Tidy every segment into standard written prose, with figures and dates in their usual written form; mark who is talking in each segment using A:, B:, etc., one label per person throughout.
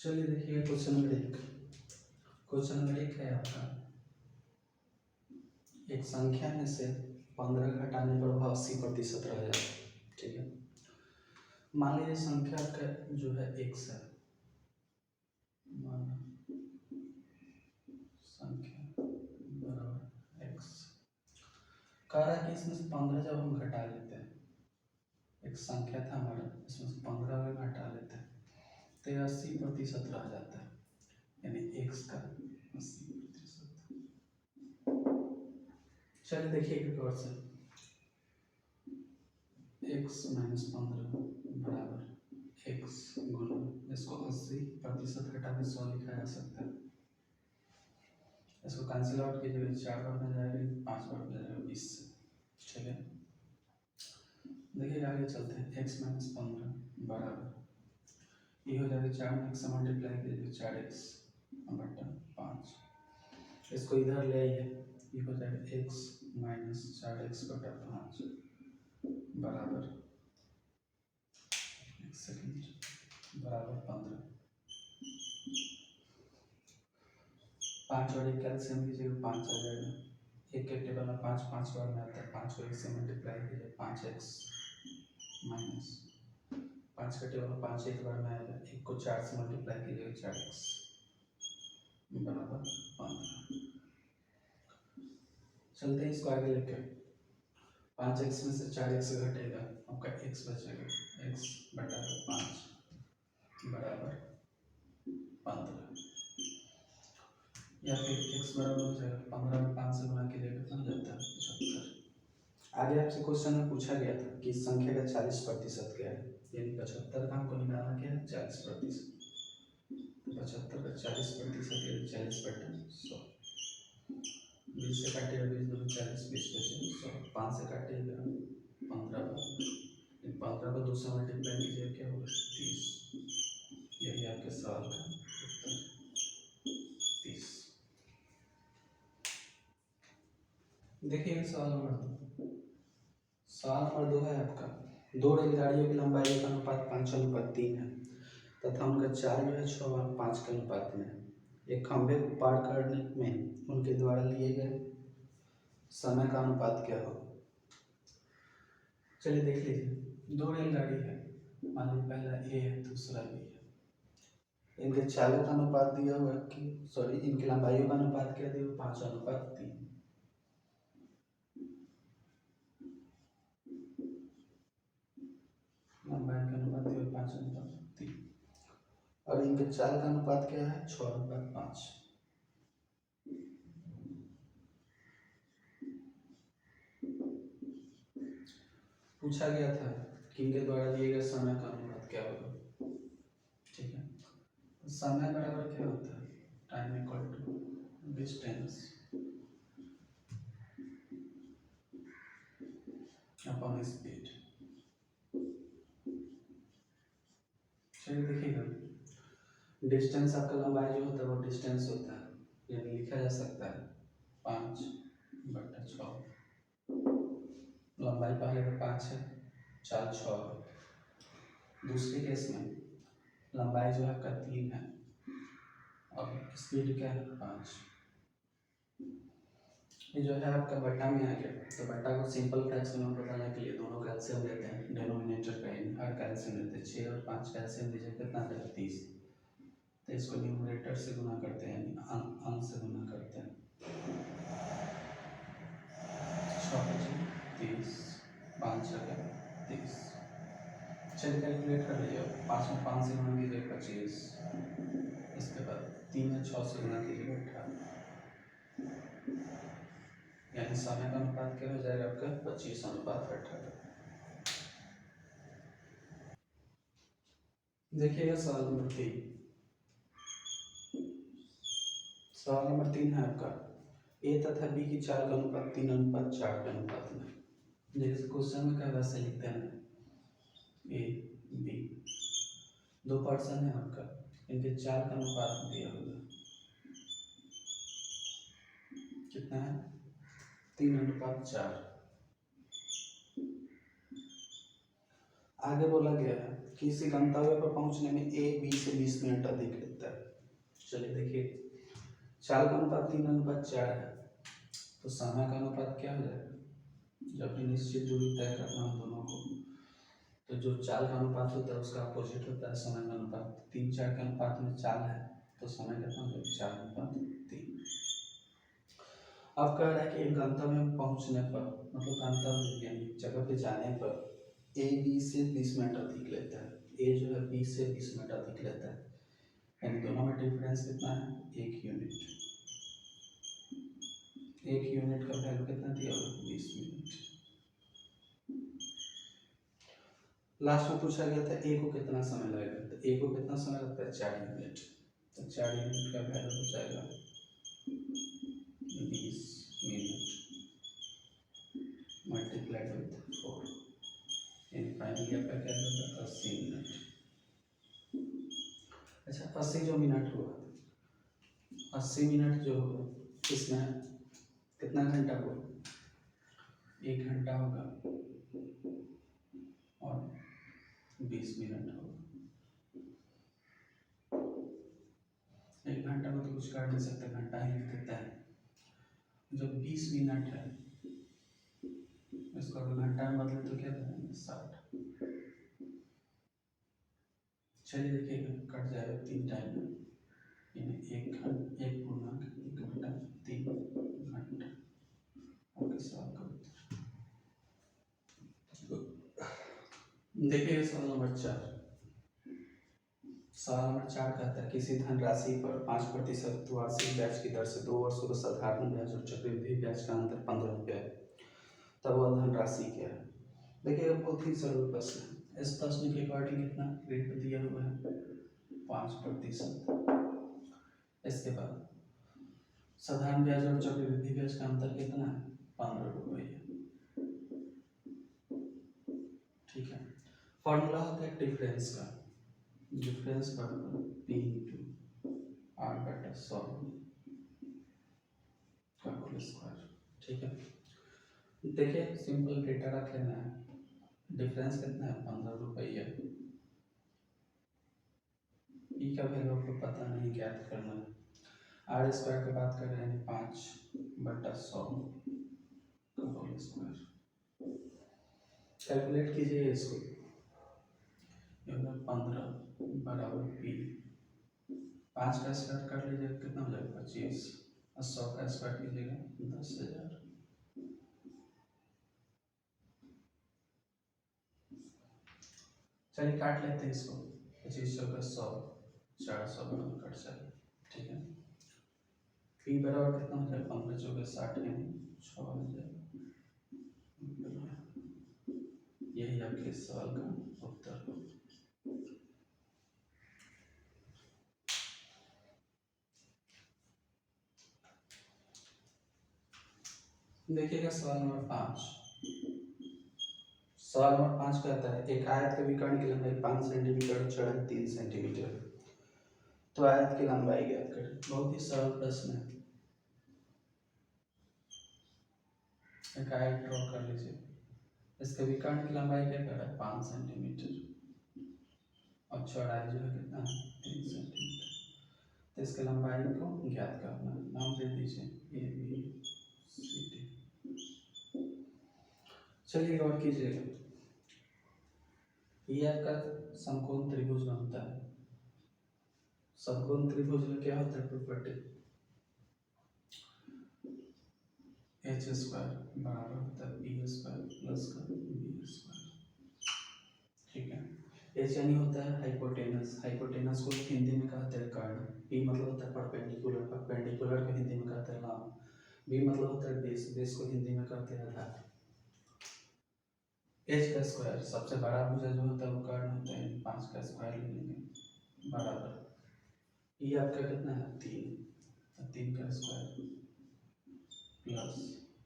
A: चलिए देखिए question number 1। Question number 1 है आपका, एक संख्या में से 15 घटाने पर वह 80% रह जाए। ठीक है, मान लीजिए संख्या का जो है x है, संख्या बराबर x। कह रहा है कि इसमें से 15 जब हम घटा लेते हैं, एक संख्या था हमारा, इसमें से 15 अगर घटा लेते हैं तो 80% रह जाता है, यानी x का 80%। चलिए देखिए एक और से, x - 15 बराबर x गुना, इसको 80% घटा के 100 लिखा जा सकता है। इसको कैंसिल आउट कीजिएगा, 4 बार में जाएगा, 5 बार में जाएगा 20 से। ठीक है, देखिए आगे चलते हैं। x - 15 बराबर ये हो जाएगा 4 में x से मल्टीप्लाई कीजिए 4x बटा 5, इसको इधर ले आइए, ये हो जाएगा x - 4x बटा 5 बराबर, एक सेकंड, बराबर 15। 5 और 1 कैल्सियम कीजिएगा, 5 आ जाएगा। एक के टेबल में 5 5 बार में आता है, 5 को 1 से मल्टीप्लाई कीजिए, 5x माइनस 5 का टेबल में 5 एक बार में आएगा, 1 को 4 से मल्टीप्लाई कीजिएगा, 4x बराबर 15। चलते हैं इसको आगे लेके, 5x में से 4x घटेगा, आपका x बचेगा, x बटा 5 बराबर 15, या फिर x बराबर हो जाएगा 15 में 5 से गुणा कीजिएगा, कितना जाता है 75। आगे आपसे क्वेश्चन में पूछा गया था कि इस संख्या का 40% क्या है, यानी 75 का हमको निकालना क्या है, 40%। 75 का 40% यानी 40 बटा 100, 20 से काटिएगा 20 दूनी 40, 20 बचे 100, 5 से काटिएगा 15 बराबर, 15 को 2 से मल्टीप्लाई कीजिएगा, क्या होगा 30। यही आपके सवाल का उत्तर 30। देखिए सवाल नंबर 2। सवाल नंबर 2 है आपका, 2 रेलगाड़ियों की लंबाई का अनुपात 5:3 है तथा उनका चाल जो है 6 और 5 के अनुपात में है। एक खंभे को पार करने में उनके द्वारा लिए गए समय का अनुपात क्या होगा। चलिए देख लीजिए, 2 रेलगाड़ी है, मान लीजिए पहला ए है, दूसरा बी है। इनके चालों का अनुपात दिया हुआ है कि सॉरी इनकी लंबाइयों का अनुपात क्या दिया हुआ, 5:3। लंबाई का अनुपात दिया 5:3 और इनके चाल का अनुपात क्या है, 6:5। पूछा गया था कि इनके द्वारा दिए गए समय का अनुपात क्या होगा। ठीक है, समय बराबर क्या होता है, time equal to distance upon speed. चलिए देखिएगा, डिस्टेंस आपका लंबाई जो होता है वो डिस्टेंस होता है, यानी लिखा जा सकता है 5/6। लंबाई पहले का 5 है, चाल 6 है। दूसरे केस में लंबाई जो है आपका 3 है और स्पीड क्या है 5। ये जो है आपका बट्टा में आ गया, तो बट्टा को सिंपल फ्रैक्शन में बताने के लिए दोनों का एलसीएम लेते हैं, डिनोमिनेटर का हर का एलसीएम लेते हैं। 6 और 5 का एलसीएम लीजिए, कितना आता है 30। तो इसको न्यूमरेटर से गुना करते हैं, यानी अंश से गुना करते हैं, 6×30, 5×30। चलिए कैलकुलेट कर लीजिए, 5 में 5 से गुना कीजिए 25, इसके बाद 3 में 6 से गुना कीजिए 18, यानी समय का अनुपात क्या हो जाएगा आपका 25:18। देखिएगा सवाल नंबर 3। सवाल नंबर 3 है आपका, ए तथा बी की चाल का अनुपात 3:4 के अनुपात में। जैसे क्वेश्चन में क्या वैसे लिखते हैं, ए बी 2 पर्सन है आपका, इनके चाल का अनुपात दिया होगा, कितना है 3:4। आगे बोला गया है कि किसी गंतव्य पर पहुंचने में ए बी से 20 मिनट अधिक लगता है। चलिए देखिए, चाल का अनुपात 3:4 है, तो समय का अनुपात क्या हो जाएगा? जब भी निश्चित दूरी तय करना हम दोनों को, तो जो चाल का अनुपात होता है उसका अपोजिट होता है समय का अनुपात। 3:4 के अनुपात में चाल है, तो समय कितना हो जाएगा? 4:3। अब कह रहा है कि एक गंतव्य में पहुंचने पर, मतलब गंतव्य यानी जगह पे जाने पर ए बी से 20 मिनट अधिक लेता है। ए जो है बी से 20 मिनट अधिक लेता है, यानी दोनों में डिफरेंस कितना है? 1 यूनिट। 1 यूनिट का वैल्यू कितना दिया होगा? 20 मिनट। लास्ट में पूछा गया था ए को कितना समय लगेगा, तो ए को कितना समय लगता है? 4 यूनिट। तो 4 यूनिट का वैल्यू हो जाएगा 20 मिनट मल्टीप्लाइड विथ 4, यानी फाइनली आपका क्या होगा? 80 मिनट। अच्छा, 80 जो मिनट हुआ, 80 मिनट जो होगा इसमें कितना घंटा हुआ? 1 घंटा होगा और 20 मिनट होगा। 1 घंटा में तो कुछ कर नहीं सकते, घंटा ही लिख देता है। जब 20 मिनट है, इसको अगर घंटा में बदले तो क्या करेंगे? 60। चलिए देखिएगा, कट जाएगा 3 टाइम में, यानी 1 पूर्णांक 1 बटा 3 घंटा। आपके सवाल का उत्तर देखिएगा। सवाल नंबर 4। सवाल नंबर 4 कहता है किसी धनराशि पर 5% वार्षिक ब्याज की दर से 2 वर्षों का साधारण ब्याज और चक्रवृद्धि ब्याज का अंतर 15 रुपये है, तब वह धनराशि क्या है? देखिए बहुत ही सरल प्रश्न है। इस प्रश्न के अकॉर्डिंग कितना रेट दिया हुआ है? 5%। इसके बाद साधारण ब्याज और चक्रवृद्धि ब्याज का अंतर कितना है? 15 रुपये। ठीक है। फॉर्मूला होता है डिफरेंस का, डिफरेंस बराबर P इंटू R बटा 100 का होल स्क्वायर। ठीक है। देखिए सिंपल डेटा रख लेना है। डिफरेंस कितना है? 15 रुपये। ई का वैल्यू आपको पता नहीं, ज्ञात करना है। आर स्क्वायर की बात कर रहे हैं, 5/100 का होल स्क्वायर। कैलकुलेट कीजिए इसको, 15 बराबर P, 5 का स्क्वायर कर लीजिए, कितना हो जाएगा? 25, और 100 का स्क्वायर कीजिएगा 10,000। चलिए काट लेते हैं इसको, 2500 का 100, 400 बराबर कट जाएगा। ठीक है। पी बराबर कितना हो जाएगा? 15 × 60 यानी 6000। यही आपके सवाल का उत्तर हो। देखिएगा सवाल नंबर 5। सवाल नंबर 5 कहता है एक आयत के विकर्ण की लंबाई 5 सेंटीमीटर, चौड़ाई 3 सेंटीमीटर, तो आयत की लंबाई ज्ञात करें। बहुत ही सरल प्रश्न है। एक आयत ड्रॉ कर लीजिए, इसके विकर्ण की लंबाई क्या कर रहा है? 5 सेंटीमीटर, और चौड़ाई जो है कितना है? 3 सेंटीमीटर। तो इसके लंबाई को ज्ञात करना है। नाम दे दीजिए ए बी सी डी। चलिए गौर कीजिएगा, ये आपका समकोण त्रिभुज बनता है। समकोण त्रिभुज में क्या होता है? प्रॉपर्टी एच स्क्वायर बराबर होता है बी स्क्वायर प्लस का बी स्क्वायर। ठीक है। एच यानी होता है हाइपोटेनस, हाइपोटेनस को हिंदी में कहते हैं कर्ण। पी मतलब होता है परपेंडिकुलर, परपेंडिकुलर को हिंदी में कहते हैं लंब। बी मतलब होता है बेस, बेस को हिंदी में कहते हैं आधार। एच का स्क्वायर सबसे बड़ा भुजा जो होता है वो कर्ण होता है, 5 का स्क्वायर ले लेंगे बराबर ये आपका कितना है? 3, तो 3 का स्क्वायर प्लस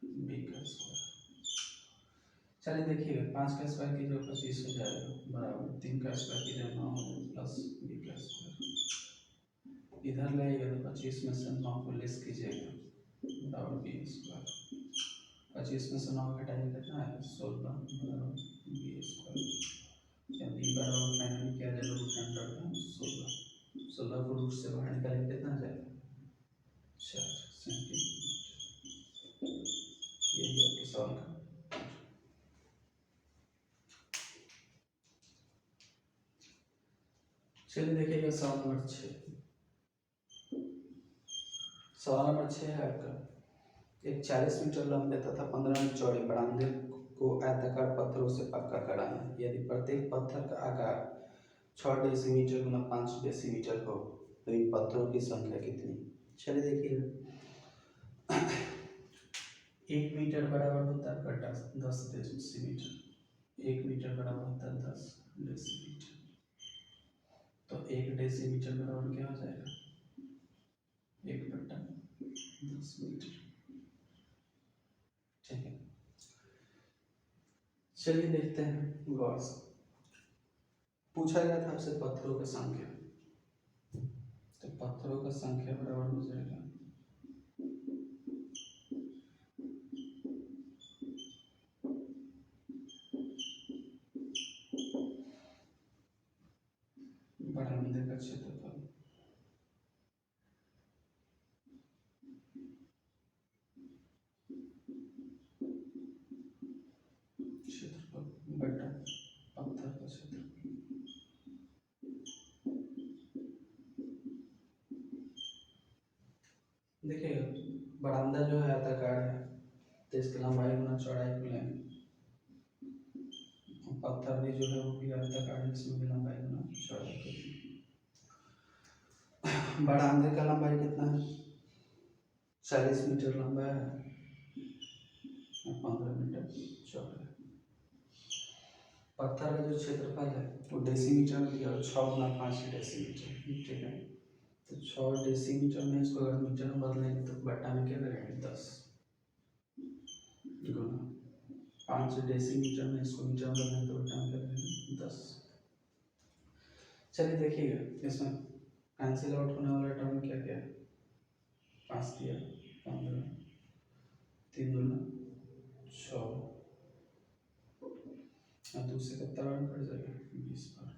A: बी का स्क्वायर। चलिए देखिएगा, 5 का स्क्वायर कीजिए 25 हो जाएगा बराबर 3 का स्क्वायर कीजिए 9 हो जाएगा प्लस बी का स्क्वायर। इधर ले आइएगा तो 25 में से 9 को लेस कीजिएगा बराबर बी स्क्वायर। 25 में से 9 घटाइए कितना है? 16 बराबर बी स्क्वायर। क्या बी बराबर फाइनली क्या आ जाएगा रूट 100 का 16। 16 को रूट से बाहर निकालेंगे कितना आ जाएगा 4 सेंटीमीटर। यही आपके सवाल का। चलिए देखिएगा सवाल नंबर 6। सवाल नंबर 6 है आपका, एक 40 मीटर लंबे तथा 15 मीटर चौड़े बरामदे को आयताकार पत्थरों से पक्का कराना है। यदि प्रत्येक पत्थर का आकार 6 डेसीमीटर गुना 5 डेसीमीटर हो तो इन पत्थरों की संख्या कितनी। चलिए देखिए, 1 मीटर बराबर होता है आपका 10 डेसीमीटर। 1 मीटर बराबर होता है 10 डेसीमीटर। तो 1 डेसीमीटर बराबर क्या हो जाएगा 1/10 मीटर। ठीक है, चलिए देखते हैं गौर से। पूछा गया था आपसे पत्थरों की संख्या, तो पत्थरों का संख्या बराबर हो जाएगा बरामदे का क्षेत्रफल बटा पत्थर का क्षेत्रफल। देखिए बरामदा जो है आयताकार है तो इसकी लंबाई गुना चौड़ाई को लेंगे। पत्थर भी जो है वो भी आयताकार है, इसमें भी लंबाई गुना चौड़ाई को लेंगे। बरामदे का लंबाई कितना है 40 मीटर लंबा है और 15 मीटर चौड़ा है। पत्थर का जो क्षेत्रफल है वो डेसीमीटर में दिया 6 गुना 5 डेसीमीटर। ठीक है, तो 6 डेसीमीटर में इसको अगर मीटर में बदलेंगे तो बट्टा में क्या करेंगे 10 गुना 5 डेसीमीटर में इसको मीटर में बदलेंगे तो बट्टा में क्या करेंगे 10। चलिए देखिएगा इसमें कैंसिल आउट होने वाला टर्म क्या क्या है। 5 दिया 15, 3 गुना 6 और दूसरे का तरह कट जाएगा 20 पर,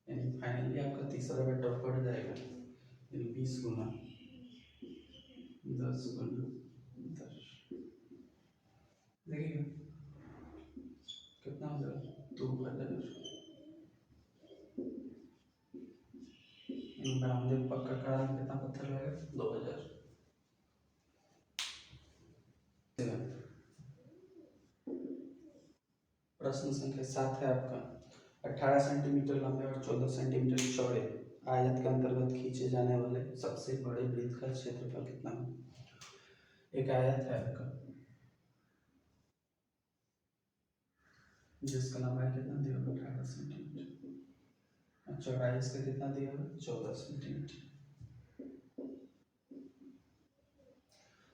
A: यानी फाइनली आपका तीसरा वेक्टर पड़ जाएगा, यानी 20 गुना 10 गुना 10। देखिए कितना हो जाएगा 2000। बरामदे पक्का करा कितना पत्थर लगेगा 2000। प्रश्न संख्या 7 है आपका, 18 सेंटीमीटर लंबे और 14 सेंटीमीटर चौड़े आयत के अंतर्गत खींचे जाने वाले सबसे बड़े वृत्त का क्षेत्रफल कितना है। एक आयत है आपका जिसका लंबाई कितना दिया होगा 18 सेंटीमीटर और चौड़ाई इसका कितना दिया होगा 14 सेंटीमीटर।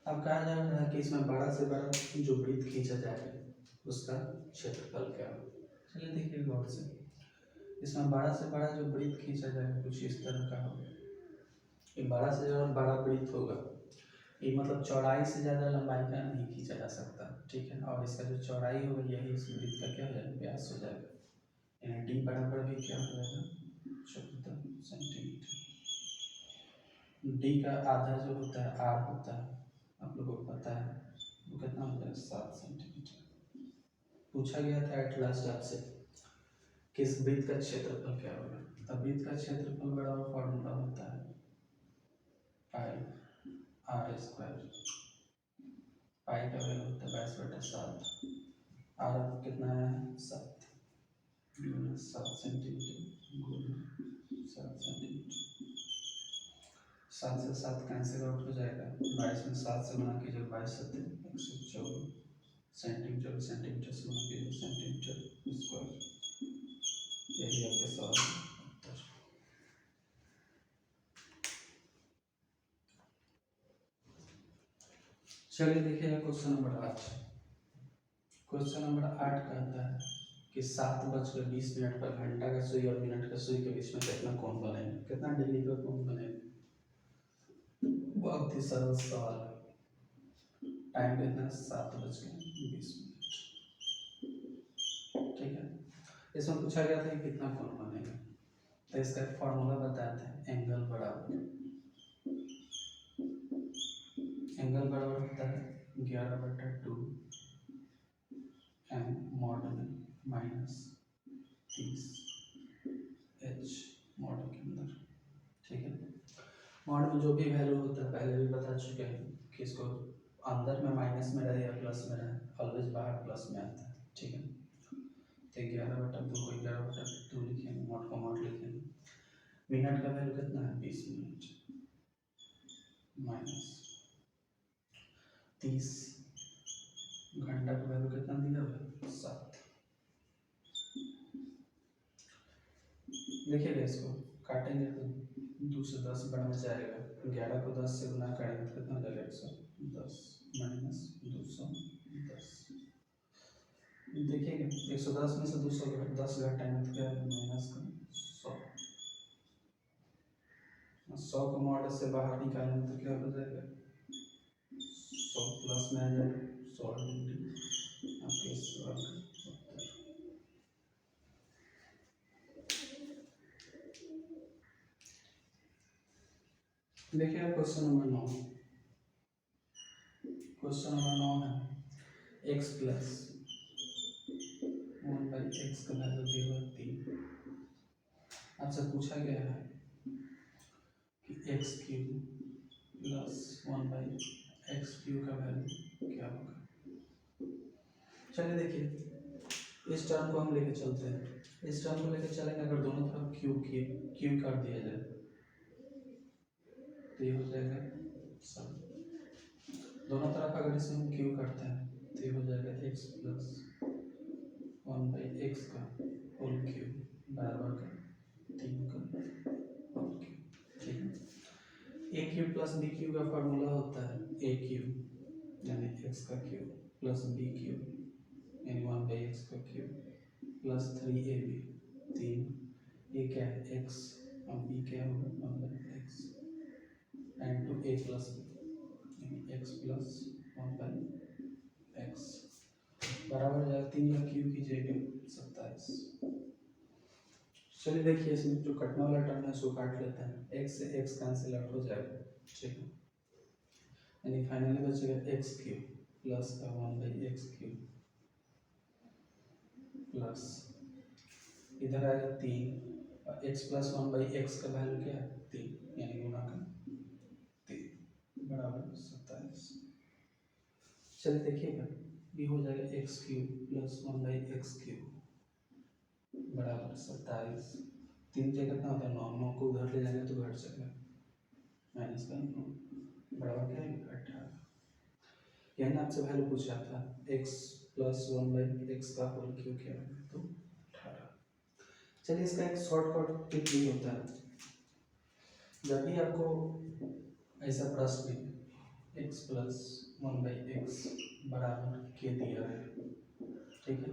A: अब कहा जा रहा है कि इसमें बड़ा से बड़ा जो वृत्त खींचा जाएगा उसका क्षेत्रफल क्या होगा। चलिए देखिए गौर से, इसमें बड़ा से बड़ा जो वृत्त खींचा जाएगा कुछ इस तरह का होगा। ये बड़ा से बड़ा वृत्त होगा, ये मतलब चौड़ाई से ज़्यादा लंबाई का नहीं खींचा जा सकता। ठीक है, और इसका जो चौड़ाई होगा यही इस वृत्त का क्या हो जाएगा व्यास हो जाएगा, यानी डी बराबर भी क्या हो जाएगा 14 सेंटीमीटर। डी का आधा जो होता है आर होता है, आप लोगों को पता है वो कितना हो जाएगा 7 सेंटीमीटर। पूछा गया था एट लास्ट आपसे किस वृत्त का क्षेत्रफल क्या होगा। अब वृत्त का क्षेत्रफल बराबर फॉर्मूला होता है पाई आर स्क्वायर। पाई का वैल्यू होता है 22/7, आर कितना है 7 गुना 7 सेंटीमीटर गुना 7 सेंटीमीटर। 7 से 7 कैंसिल आउट हो जाएगा, 22 में 7 से गुना कीजिए 22 7 114 सेंटीमीटर, सेंटीमीटर से गुना कीजिए सेंटीमीटर स्क्वायर। यही आपके सवाल का उत्तर। चलिए देखिएगा क्वेश्चन नंबर 8। क्वेश्चन नंबर 8 कहता है कि 7:20 पर घंटा का सुई और मिनट का सुई के बीच में कितना कोण बनेगा, कितना डिग्री का कोण बनेगा। बहुत ही सरल सवाल है। टाइम कितना 7:20। ठीक है, इसमें पूछा गया था कि कितना कोण बनेगा, तो इसका फॉर्मूला बताते हैं। एंगल बराबर होता है 11/2 एम मॉड में माइनस 30 एच मॉड के अंदर। ठीक है, मॉड में जो भी वैल्यू होता है पहले भी बता चुके हैं कि इसको अंदर में माइनस में रहे या प्लस में रहे, ऑलवेज बाहर प्लस में आता है। ठीक है, तो 11/2 को 11/2 लिखेंगे, मॉड को मॉड लिखेंगे। मिनट का वैल्यू कितना है 20 मिनट माइनस 30, घंटा का वैल्यू कितना दिया हुआ है 7। देखिएगा इसको काटेंगे तो 2 से 10 बढ़ जाएगा, 11 को 10 से गुना करेंगे तो कितना हो जाएगा 110 माइनस 210। देखिएगा 110 में से 210 घटाएंगे तो क्या है माइनस का 100 को मॉड से बाहर निकालेंगे तो क्या हो जाएगा 100 प्लस में आ जाएगा 100 डिग्री आपके सवाल का उत्तर। देखिए क्वेश्चन नंबर 9 है x प्लस 1/x का वैल्यू दी हुआ 3। आपसे पूछा गया है कि x³ प्लस 1/x³ का वैल्यू क्या होगा। चलिए देखिए इस टर्म को हम लेके चलते हैं, इस टर्म को लेके चलेंगे, अगर दोनों तरफ क्यूब कर दिया जाए तो ये हो जाएगा सब, दोनों तरफ अगर इसे हम क्यूब करते हैं तो ये हो जाएगा x प्लस 1/x का होल क्यूब बराबर का 3 का होल क्यूब। ठीक है, a cube plus b cube का फॉर्मूला होता है a क्यूब यानी x का क्यूब प्लस b क्यूब यानी 1/x का क्यूब प्लस 3ab, 3 ये क्या है x और b क्या होगा 1/x and two a plus b यानी x प्लस 1/x बराबर हो जाएगा 3 का क्यूब कीजिएगा 27। चलिए देखिए इसमें जो कटने वाला टर्म है उसको काट लेते हैं, x से x कैंसिल आउट हो जाएगा। ठीक है, यानी फाइनली बचेगा x³ प्लस का 1/x³ प्लस इधर आएगा 3 और x प्लस 1/x का वैल्यू क्या है 3 यानी गुणा का 3 बराबर 27। चलिए देखिएगा ये हो जाएगा x³ प्लस 1/x³ बराबर 27। 3 से कितना होता है 9, 9 को उधर ले जाएंगे तो घट जाएगा माइनस का 9 बराबर क्या है 18। यानी आपसे वैल्यू पूछा था x प्लस 1/x का होल क्यूब क्या है तो 18। चलिए इसका एक शॉर्टकट टिप भी होता है, जब भी आपको ऐसा प्रश्न x प्लस 1/x बराबर के दिया है, ठीक है,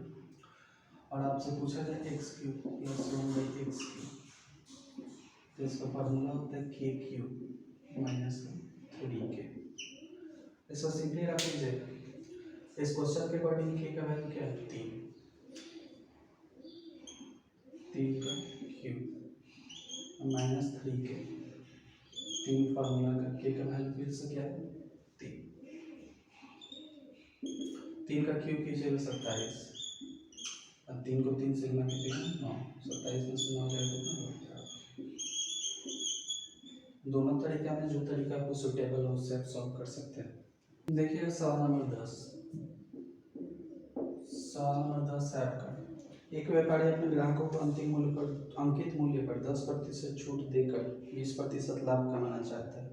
A: और आपसे पूछा जाए x³ प्लस 1/x³ तो इसका फॉर्मूला होता है k³ माइनस 3k। इसको सिंपली रख लीजिएगा, इस क्वेश्चन के अकॉर्डिंग k का वैल्यू क्या है 3 का क्यूब माइनस 3k, 3 फार्मूला का k का वैल्यू फिर से क्या है 3 का क्यूब कीजिएगा 27 और 3 को 3 से गुना कीजिएगा 9, 27 में से 9 जाएगा तो दोनों तरीका में जो तरीका आपको सुटेबल हो उससे आप सॉल्व कर सकते हैं। देखिए सवाल नंबर 10 है आपका, एक व्यापारी अपने ग्राहकों को अंकित मूल्य पर 10% छूट देकर 20% लाभ कमाना चाहता है,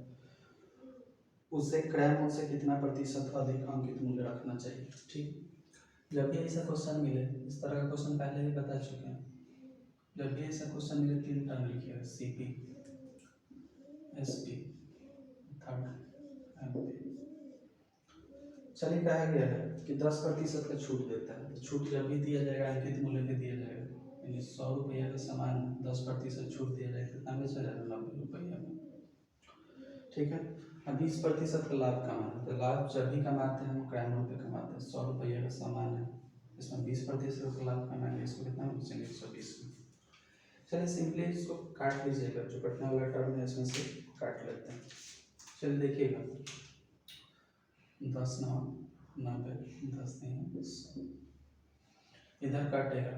A: उसे क्रय मूल्य से कितना प्रतिशत अधिक अंकित मूल्य रखना चाहिए। ठीक, जब भी ऐसा क्वेश्चन मिले, इस तरह का क्वेश्चन पहले ही बता चुके हैं, जब भी ऐसा क्वेश्चन मिले 3 टर्म लिखिएगा CP SP थर्ड MP। चलिए कहा गया है कि 10% का छूट देता है, तो छूट जब भी दिया जाएगा अंकित मूल्य पे दिया जाएगा, यानी 100 रुपया का सामान 10% छूट दिया जाएगा कितना बेचा जाएगा 90 रुपया में। ठीक है, अब 20% का लाभ कमाना, तो लाभ जब भी कमाते हैं हम क्रय मूल्य पे कमाते हैं, 100 रुपया का सामान है इसमें 20% लाभ का मान इसको कितना पूछेंगे 120 में। चलिए सिंपली इसको काट लीजिएगा, जो कटने वाला टर्म है इसमें से काट लेते हैं। चलिए देखिएगा 10 9 90 10 नहीं 100, इधर काटेगा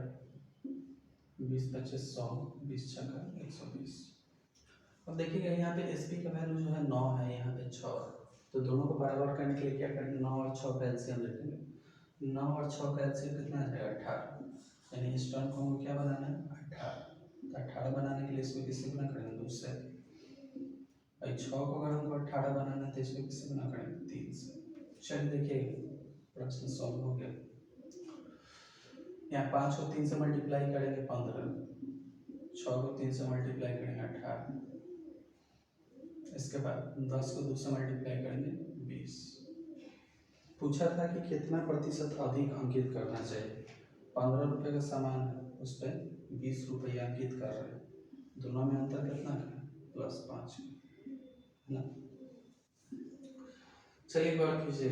A: 20 25 100 20 छक्का 120। अब देखिएगा यहाँ पे एस पी का वैल्यू जो है 9 है, यहाँ पे 6 है, तो दोनों को बराबर करने के लिए क्या करेंगे 9 और 6 का एलसीएम लेंगे। 9 और 6 का एलसीएम कितना आ जाएगा 18, यानी इस टर्म को हमको क्या बनाना है 18। तो 18 बनाने के लिए इसको किससे गुना करेंगे 2 से, भाई 6 को अगर हमको 18 बनाना है तो इसको किससे गुना करेंगे 3 से। चलिए देखिए प्रश्न सॉल्व हो गया। यहाँ 5 को 3 से मल्टीप्लाई करेंगे 15, 6 को 3 से मल्टीप्लाई करेंगे 18, इसके बाद 10 को 2 से मल्टीप्लाई करेंगे 20। पूछा था कि कितना प्रतिशत अधिक अंकित करना चाहिए। 15 रुपये का सामान है, उस पर 20 रुपये अंकित कर रहे हैं, दोनों में अंतर कितना है +5 है ना। चलिए गौर कीजिए,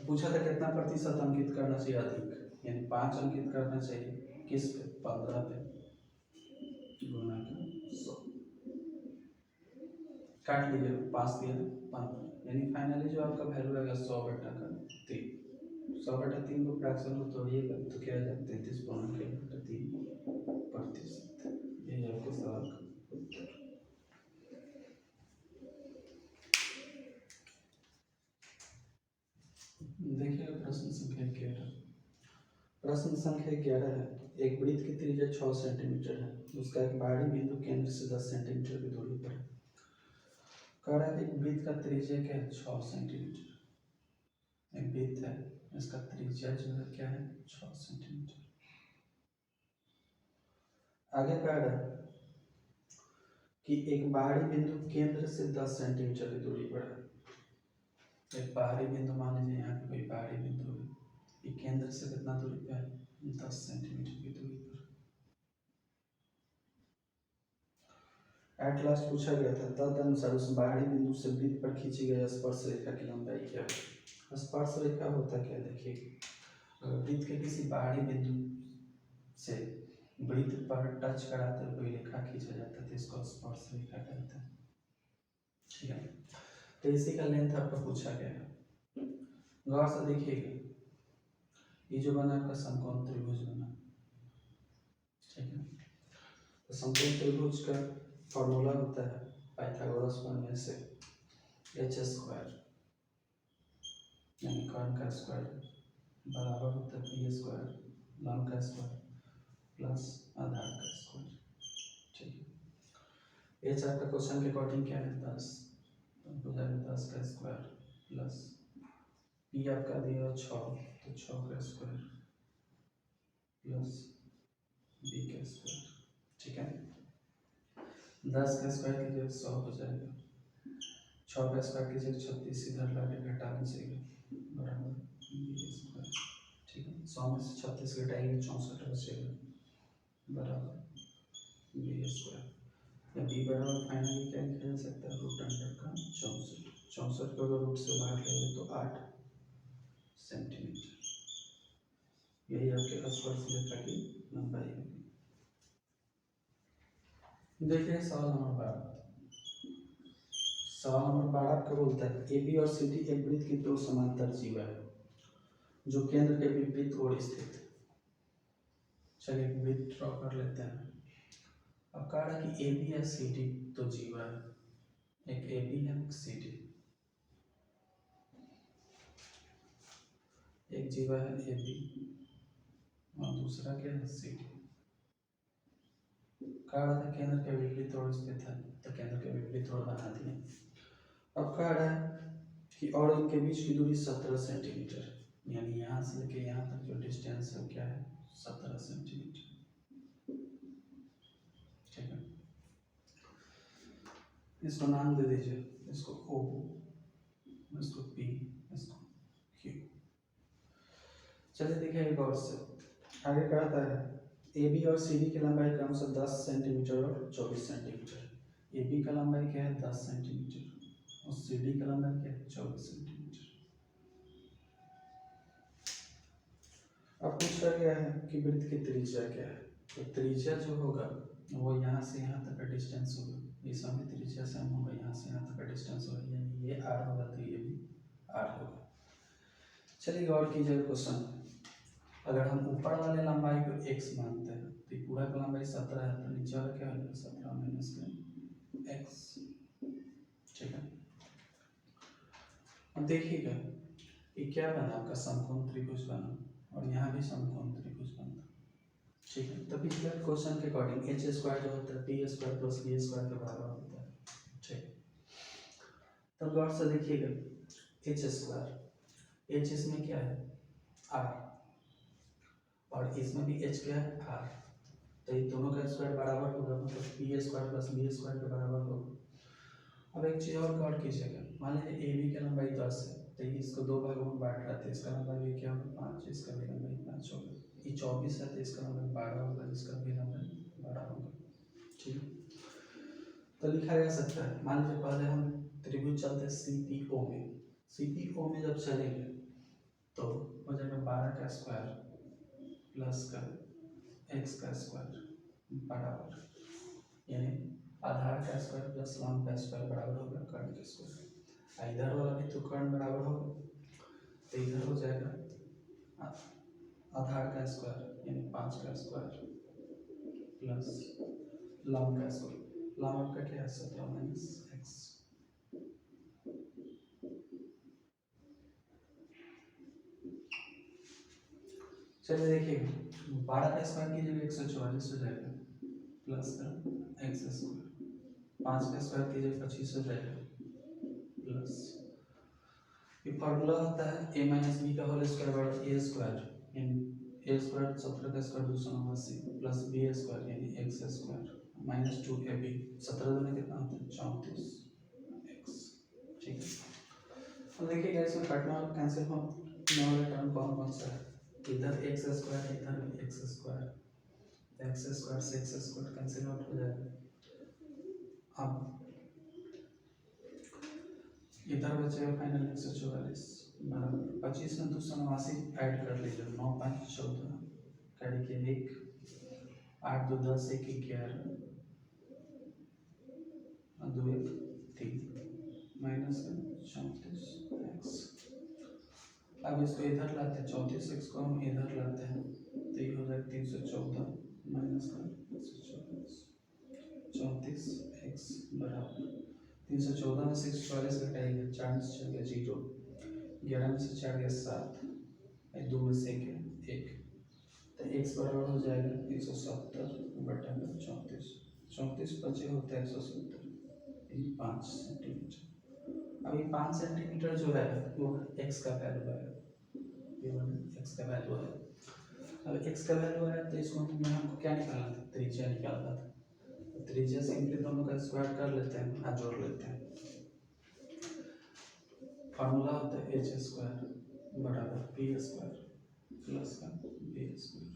A: पूछा था कितना प्रतिशत अंकित करना चाहिए अधिक, यानी 5 अंकित करना चाहिए किस पे 15 पे, गुना का 100, काट लीजिए 5 दिया 15, यानी फाइनली जो आपका वैल्यू आएगा 100/3। 100/3 को फ्रैक्शन में तोड़िएगा तो क्या आ जाए 33.3%। यही आपके सवाल का उत्तर। देखिएगा प्रश्न संख्या 11। प्रश्न संख्या 11 है, एक वृत्त की त्रिज्या 6 सेंटीमीटर है, उसका एक बाहरी बिंदु केंद्र से 10 सेंटीमीटर की दूरी पर है। कह रहा है कि वृत्त का त्रिज्या क्या है 6 सेंटीमीटर, एक वृत्त है इसका त्रिज्या जो है क्या है 6 सेंटीमीटर। आगे कह रहा है कि एक बाहरी बिंदु केंद्र से 10 सेंटीमीटर की दूरी पर है। एक बाहरी बिंदु मान लीजिए यहाँ पे कोई बाहरी बिंदु है, ये केंद्र से कितना दूरी पे है 10 सेंटीमीटर की दूरी पर। एट लास्ट पूछा गया था तदनुसार उस बाहरी बिंदु से वृत्त पर खींची गई स्पर्श रेखा की लंबाई क्या है। स्पर्श रेखा होता क्या देखिए, अगर वृत्त के किसी बाहरी बिंदु से वृत्त पर टच कराते हुए कोई रेखा खींचा जाता है तो इसको स्पर्श रेखा कहते हैं, ठीक है। तो इसी का लेंथ आपका पूछा गया है, गौर से देखिएगा ये जो बना आपका समकोण त्रिभुज बना, ठीक है। तो समकोण त्रिभुज का फॉर्मूला होता है पाइथागोरस प्रमेय से h² यानी कर्ण का स्क्वायर बराबर होता है p² लंब का स्क्वायर प्लस आधार का स्क्वायर, ठीक है। h आपका क्वेश्चन के अकॉर्डिंग क्या है 10, तो हो जाएगा 10 का स्क्वायर प्लस p आपका दिया 6 तो 6 का स्क्वायर प्लस b का स्क्वायर, ठीक है। 10 का स्क्वायर कीजिए 100 हो जाएगा, 6 का स्क्वायर कीजिए 36, इधर लाके घटा दीजिएगा बराबर b स्क्वायर, ठीक है। 100 में से 36 घटाएंगे 64 बचेगा बराबर b स्क्वायर, या b बराबर फाइनली क्या लिखा जा सकता है √64। 64 को अगर रूट से बाहर लेंगे तो 8 सेंटीमीटर, यही आपके स्पर्श रेखा की लंबाई होगी। देखिए सवाल नंबर 12। सवाल नंबर 12 आपका बोलता है ए बी और सी डी एक वृत्त की 2 समांतर जीवा है जो केंद्र के विपरीत ओर स्थित है। चलिए एक वृत्त ड्रॉ कर लेते हैं। अब कह रहा है कि ए बी या सी डी तो जीवा है, एक ए बी है एक सी डी, एक जीवा है ए बी और दूसरा क्या है सी डी। कह रहा था केंद्र के विपरीत ओर स्थित है, तो केंद्र के विपरीत ओर बना दिए। अब कह रहा है कि और इनके बीच की दूरी 17 सेंटीमीटर, यानी यहाँ से लेके यहाँ तक जो डिस्टेंस है क्या है 17 सेंटीमीटर, ठीक है। इसको नाम दे दीजिए, इसको O, इसको P, इसको Q। चलिए देखिए गौर से, आगे कहता है ए बी और सी डी की लंबाई क्रमशः 10 सेंटीमीटर और 24 सेंटीमीटर। ए बी का लंबाई क्या है 10 सेंटीमीटर और सी डी का लंबाई क्या है 24 सेंटीमीटर। अब पूछा गया है कि वृत्त की त्रिज्या क्या है। तो त्रिज्या जो होगा वो यहाँ से यहाँ तक का डिस्टेंस होगा, इस सभी त्रिज्या से हम होगा, यहाँ से यहाँ तक का डिस्टेंस होगा, यानी ये r होगा तो ये भी r होगा। चलिए गौर कीजिए क्वेश्चन, अगर हम ऊपर वाले लंबाई को x मानते हैं तो ये पूरा का लंबाई 17 है, तो नीचे वाला क्या होगा 17 माइनस x। ठीक है, अब देखिएगा ये क्या बना, आपका समकोण त्रिभुज बना, और यहाँ भी समकोण त्रिभुज बना। ठीक है, तो पिछले क्वेश्चन के अकॉर्डिंग एच स्क्वायर जो होता है p square plus b square के बराबर होता है। ठीक, तब गौर से देखिएगा एच स्क्वायर, एच इसमें क्या है आर, और इसमें भी एच क्या है आर, तो ये दोनों का स्क्वायर बराबर होगा, मतलब p square plus b square के बराबर होगा। अब एक चीज़ और गौर कीजिएगा, मान लीजिए ए बी की लंबाई 10 है, तो ये इसको दो भागों में बांट रहा था, इसका लंबाई भी क्या होगा 5, इसका भी लंबाई 5 होगा। ये 24 है तो इसका लंबाई 12 होगा, इसका भी लंबाई 12 होगा। ठीक है, तो लिखा जा सकता है, मान लीजिए पहले हम त्रिभुज चलते हैं सी पी ओ में, सी पी ओ में जब चलेंगे तो हो जाएगा 12 का स्क्वायर प्लस का एक्स का स्क्वायर बराबर, यानी आधार का स्क्वायर प्लस लंब का स्क्वायर बराबर होगा कर्ण का स्क्वायर। इधर वाला भी तो कर्ण बराबर होगा, तो इधर हो जाएगा आधार का स्क्वायर यानी 5 का स्क्वायर प्लस लंब का स्क्वायर, लंब आपका क्या है 17 माइनस एक्स। चलिए देखिए 12 का स्क्वायर की जगह 144 हो जाएगा प्लस का एक्स स्क्वायर, 5 का स्क्वायर की जगह 25 हो जाएगा प्लस, ये फॉर्मूला होता है a माइनस बी का होल स्क्वायर बराबर ए स्क्वायर, यानी ए स्क्वायर 17 का स्क्वायर 289 प्लस बी स्क्वायर यानी एक्स स्क्वायर माइनस 2ab, 17 दूनी कितना होता है 34 एक्स। ठीक है, अब देखिएगा इसमें काटने वाला कैंसिल हो, वाला टर्म कौन कौन सा है, इधर एक्स स्क्वायर इधर भी एक्स स्क्वायर, एक्स स्क्वायर से एक्स स्क्वायर कैंसिल आउट हो जाएगा। अब इधर बचेगा फाइनल 144 बराबर 25 में 289 ऐड कर लीजिए, 9 5 14 कैरी के 1 8 2 10 1 11 2 1 3 माइनस 34 एक्स। अब इसको इधर लाते हैं, 34 एक्स को हम इधर लाते हैं तो ये हो जाएगा 314 माइनस 34 एक्स बराबर 314 में 644 घटाइएगा, 4 में से 4 गया 0, 11 में से 4 गया 7, 2 में से 1, तो एक्स बराबर हो जाएगा 170 बटा 34, 34 बचे होते हैं 170, 5 सेंटीमीटर। अभी 5 सेंटीमीटर जो है वो एक्स का वैल्यू है, ये वाला एक्स का वैल्यू है। अब एक्स का वैल्यू है तो इसको हमको क्या निकालना था, त्रिज्या निकालना था, तो त्रिज्या सिंपली दोनों का स्क्वायर कर लेते हैं, हाथ जोड़ लेते हैं। फार्मूला होता है एच स्क्वायर बराबर पी स्क्वायर प्लस का बी स्क्वायर।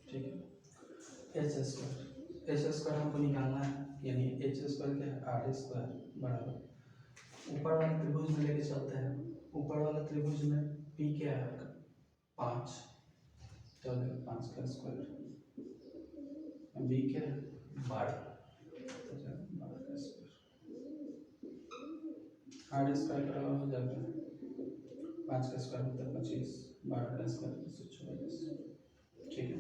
A: ठीक है, एच स्क्वायर हमको निकालना है, यानी एच स्क्वायर क्या है आर स्क्वायर बराबर, ऊपर वाले त्रिभुज में लेके चलते हैं, ऊपर वाले त्रिभुज में पी क्या है आपका 5, तो 5 का स्क्वायर, बी क्या है 12 का स्क्वायर, आर स्क्वायर बराबर हो जाएगा 5 का स्क्वायर होता है 25, 12 का स्क्वायर 144। ठीक है,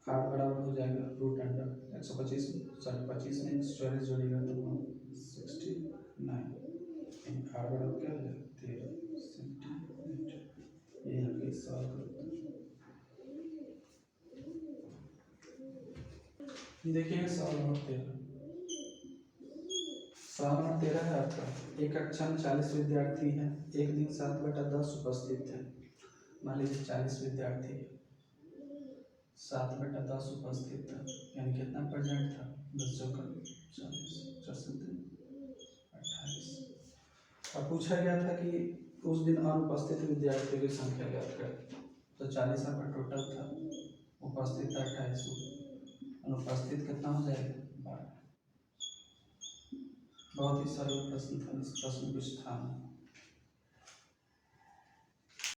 A: आर बराबर हो जाएगा रूट अंडर 125 सॉरी 25 में 144 जोड़ेगा तो 169, आर बराबर क्या हो जाएगा 13 सेंटीमीटर। ये आपके सवाल का उत्तर। देखिए सवाल नंबर 13, सवाल नंबर 13 है आपका, एक कक्षा में 40 विद्यार्थी हैं, एक दिन 7/10 उपस्थित थे। मान लीजिए 40 विद्यार्थी 7/10 उपस्थित था, यानी कितना परसेंट था 10 चौका 40 28। अब पूछा गया था कि उस दिन अनुपस्थित विद्यार्थियों की संख्या ज्ञात करें, तो 40 आपका टोटल था, उपस्थित था 28, अनुपस्थित कितना हो जाएगा 12। बहुत ही सरल प्रश्न था, इस प्रश्न कुछ था।